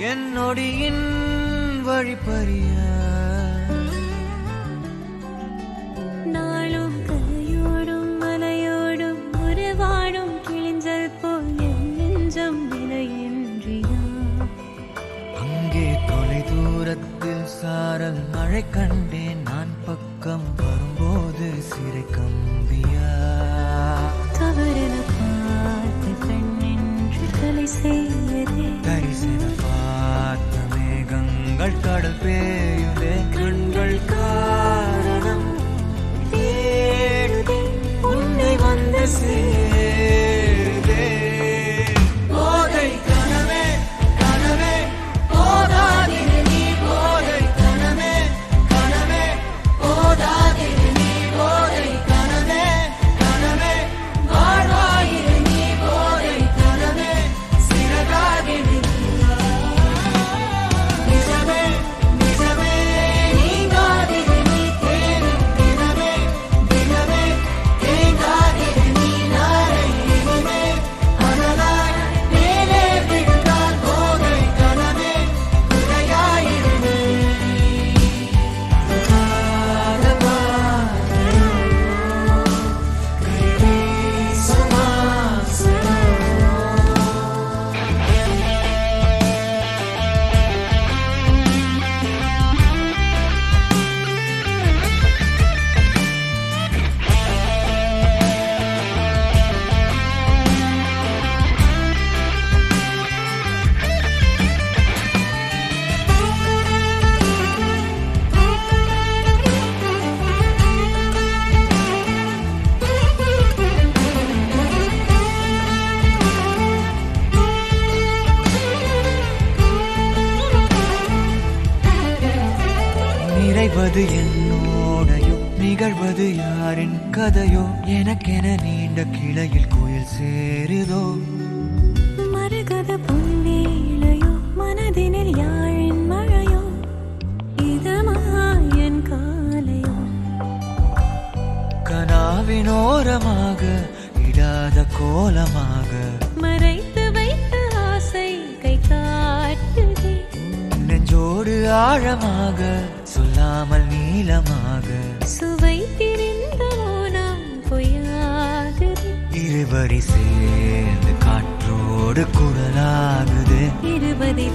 என் நொடியின் வழிப்பறிய நாளும் கரையோடும் மலையோடும் உறவாடும் கிழிஞ்சல் போல் என் நெஞ்சம் விலையின்றியா அங்கே தொலை தூரத்தில் சாரல் மழை கண்டேன் நான் பக்கம் வரும்போது சிறை கம்பியா தவறென பார்த்து கண்ணென்று கலை செய்யதே தரிசன பார்த்த மேகங்கள் கடல் பேயுதே கண்கள் காரணம் தேடுதே உன்னை வந்து சேருதே போதை கனவே கனவே போதாதிரு நீ போதை கனவே கனவே போதாதிரு நீ போதை கனவே கனவே வாழ்வாயிரு நீ போதை கனவே சிறகாதிரு நிஜமே நிஜமே நீங்காதிரு நீ தேடும் தினமே தினமே தேங்காதிரு நீ நாளை இனிமே அனலாய் மேலே விழுந்தால் போதை கனவே உரையாயிரு நீ நிறைவது என்னோடையோ நிகழ்வது யாரின் கதையோ எனக்கென நீண்ட கிளையில் கோயில் சேருதோ மரகத பொன்வேளையோ மனதினில் யாழின் மழையோ இதமாயன் காலையோ கனாவினோரமாக இடாத கோலமாக மறைத்து வைத்த ஆசை கை காட்டுதே நெஞ்சோடு ஆழமாக சொல்லாமல் நீளமாக சுவை திரிந்த மோனம் பொய்யாகுது இருவரி சேர்ந்து காற்றோடு குரலாகுது இருபதை